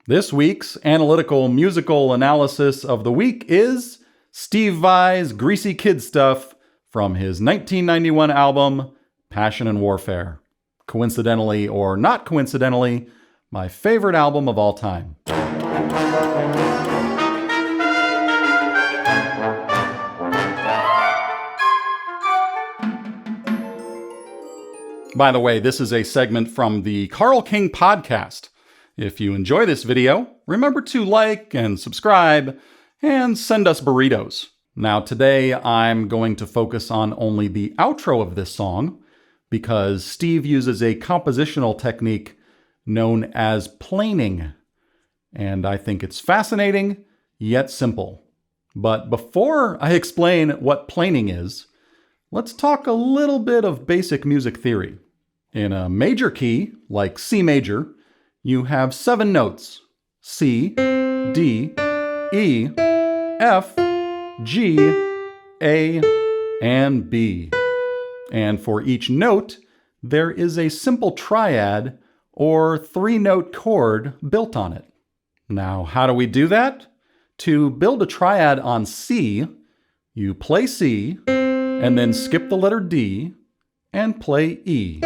This week's analytical musical analysis of the week is Steve Vai's Greasy Kid Stuff from his 1991 album, Passion and Warfare. Coincidentally or not coincidentally, my favorite album of all time. By the way, this is a segment from the Carl King podcast. If you enjoy this video, remember to like and subscribe and send us burritos. Now today I'm going to focus on only the outro of this song because Steve uses a compositional technique known as planing. And I think it's fascinating, yet simple. But before I explain what planing is, let's talk a little bit of basic music theory. In a major key, like C major, you have 7 notes: C, D, E, F, G, A, and B. And for each note, there is a simple triad or 3-note chord built on it. Now, how do we do that? To build a triad on C, you play C, and then skip the letter D, and play E.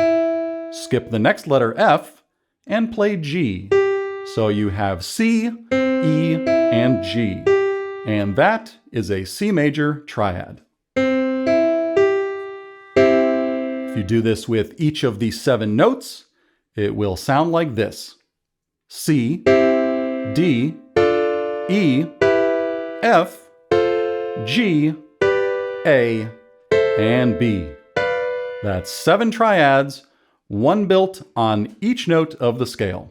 Skip the next letter F, and play G. So you have C, E, and G. And that is a C major triad. If you do this with each of these 7 notes, it will sound like this: C, D, E, F, G, A, and B. That's 7 triads, 1 built on each note of the scale.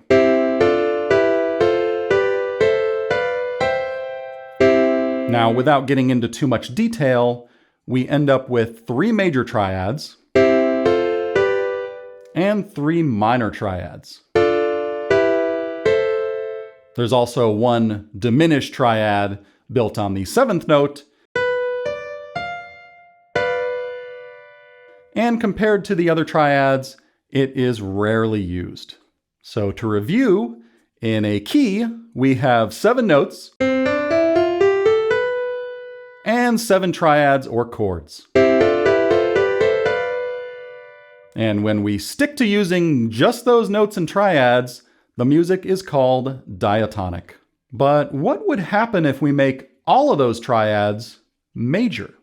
Now, without getting into too much detail, we end up with 3 major triads and 3 minor triads. There's also 1 diminished triad built on the 7th note, and compared to the other triads, it is rarely used. So to review, in a key, we have 7 notes and 7 triads or chords. And when we stick to using just those notes and triads, the music is called diatonic. But what would happen if we make all of those triads major?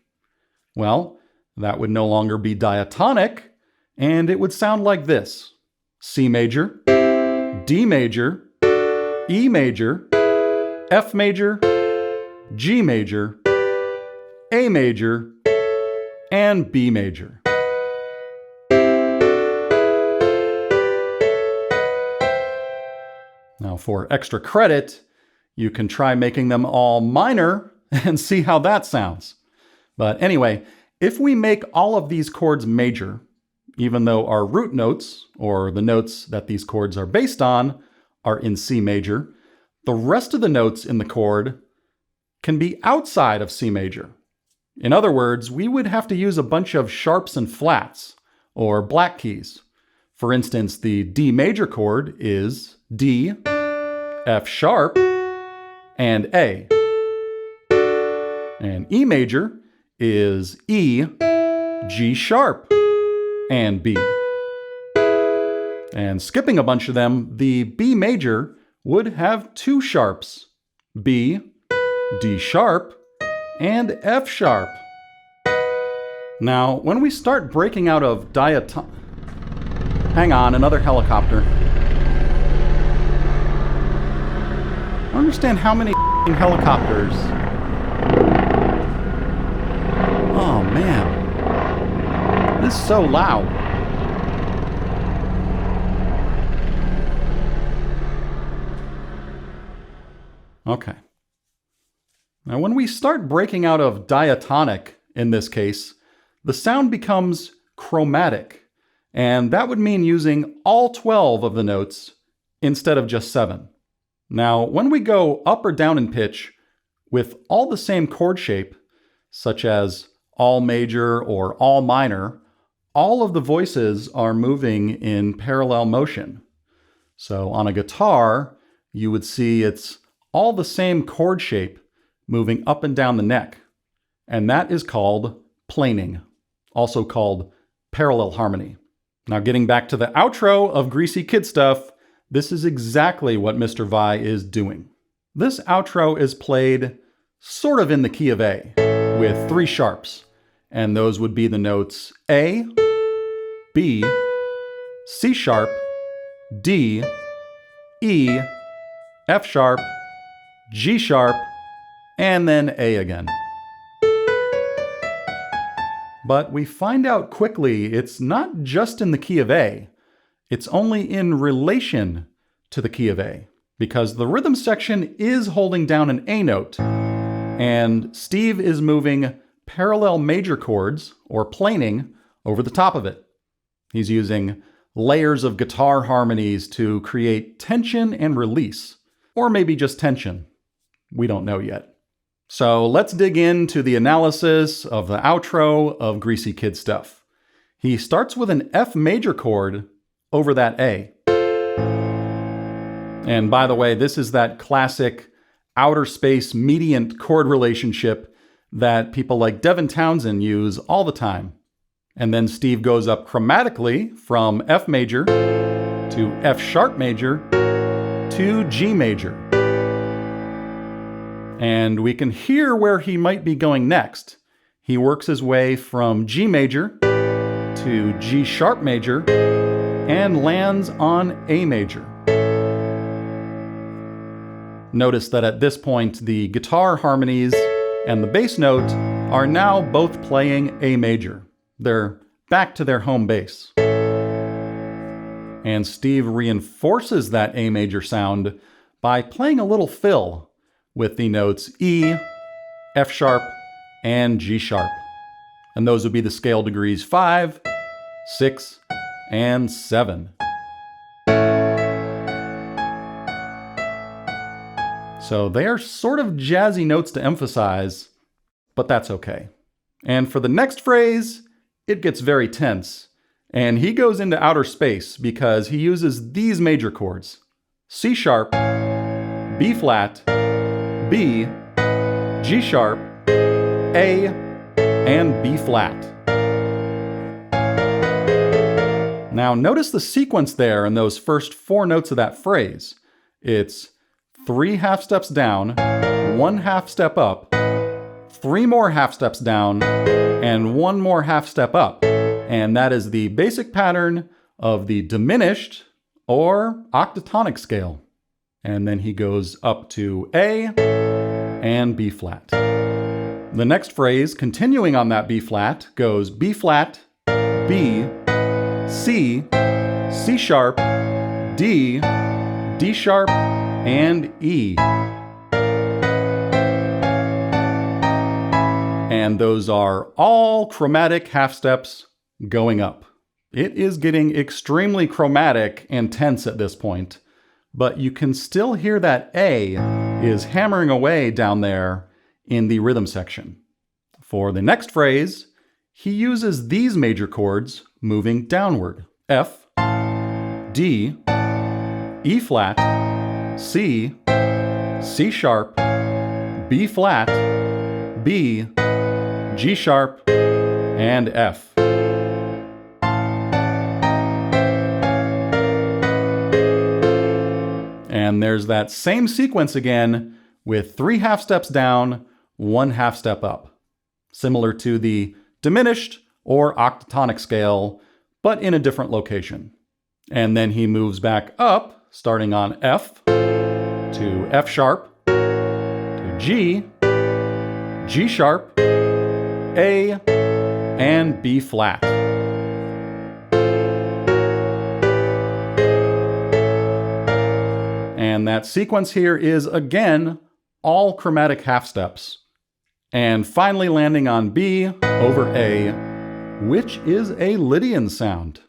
Well, that would no longer be diatonic, and it would sound like this: C major, D major, E major, F major, G major, A major, and B major. Now for extra credit, you can try making them all minor and see how that sounds. But anyway, if we make all of these chords major, even though our root notes, or the notes that these chords are based on, are in C major, the rest of the notes in the chord can be outside of C major. In other words, we would have to use a bunch of sharps and flats, or black keys. For instance, the D major chord is D, F sharp, and A. And E major is E, G sharp, and B. And skipping a bunch of them, the B major would have 2 sharps: B, D sharp, and F sharp. Now, when we start breaking out of Hang on, another helicopter. I don't understand how many helicopters. Oh man. This is so loud. Okay. Now when we start breaking out of diatonic, in this case, the sound becomes chromatic, and that would mean using all 12 of the notes instead of just 7. Now, when we go up or down in pitch with all the same chord shape, such as all major or all minor, all of the voices are moving in parallel motion. So on a guitar, you would see it's all the same chord shape moving up and down the neck. And that is called planing, also called parallel harmony. Now getting back to the outro of Greasy Kid Stuff, this is exactly what Mr. Vai is doing. This outro is played sort of in the key of A, with 3 sharps, and those would be the notes A, B, C sharp, D, E, F sharp, G sharp, and then A again. But we find out quickly it's not just in the key of A, it's only in relation to the key of A, because the rhythm section is holding down an A note, and Steve is moving parallel major chords, or planing, over the top of it. He's using layers of guitar harmonies to create tension and release, or maybe just tension. We don't know yet. So let's dig into the analysis of the outro of Greasy Kid Stuff. He starts with an F major chord over that A. And by the way, this is that classic outer space mediant chord relationship that people like Devin Townsend use all the time. And then Steve goes up chromatically from F major to F sharp major to G major. And we can hear where he might be going next. He works his way from G major to G sharp major and lands on A major. Notice that at this point, the guitar harmonies and the bass note are now both playing A major. They're back to their home base. And Steve reinforces that A major sound by playing a little fill with the notes E, F sharp, and G sharp. And those would be the scale degrees 5, 6, and 7. So they are sort of jazzy notes to emphasize, but that's okay. And for the next phrase, it gets very tense. And he goes into outer space because he uses these major chords: C sharp, B flat, B, G sharp, A, and B flat. Now notice the sequence there in those first 4 notes of that phrase. It's 3 half steps down, 1 half step up, 3 more half steps down, and 1 more half step up. And that is the basic pattern of the diminished or octatonic scale. And then he goes up to A and B flat. The next phrase, continuing on that B flat, goes B flat, B, C, C sharp, D, D sharp, and E. And those are all chromatic half steps going up. It is getting extremely chromatic and tense at this point, but you can still hear that A is hammering away down there in the rhythm section. For the next phrase, he uses these major chords moving downward: F, D, E flat, C, C sharp, B flat, B, G sharp, and F. And there's that same sequence again with 3 half steps down, 1 half step up. Similar to the diminished or octatonic scale, but in a different location. And then he moves back up, starting on F, to F sharp, to G, G sharp, A, and B flat. And that sequence here is, again, all chromatic half steps. And finally landing on B over A, which is a Lydian sound.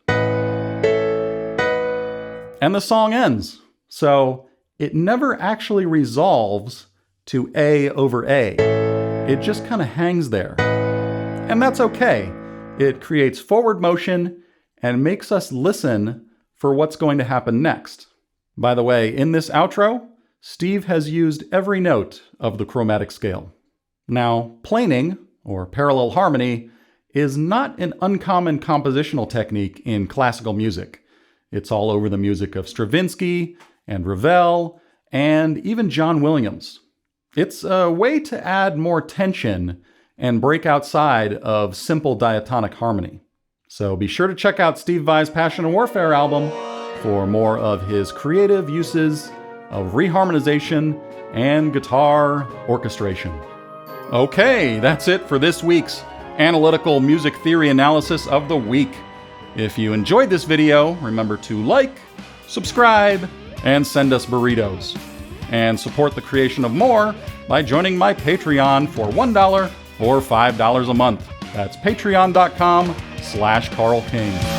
And the song ends. So it never actually resolves to A over A. It just kind of hangs there. And that's okay. It creates forward motion and makes us listen for what's going to happen next. By the way, in this outro, Steve has used every note of the chromatic scale. Now, planing, or parallel harmony, is not an uncommon compositional technique in classical music. It's all over the music of Stravinsky and Ravel, and even John Williams. It's a way to add more tension and break outside of simple diatonic harmony. So be sure to check out Steve Vai's Passion and Warfare album for more of his creative uses of reharmonization and guitar orchestration. Okay, that's it for this week's Analytical Music Theory Analysis of the Week. If you enjoyed this video, remember to like, subscribe, and send us burritos. And support the creation of more by joining my Patreon for $1 or $5 a month. That's patreon.com/Carl King.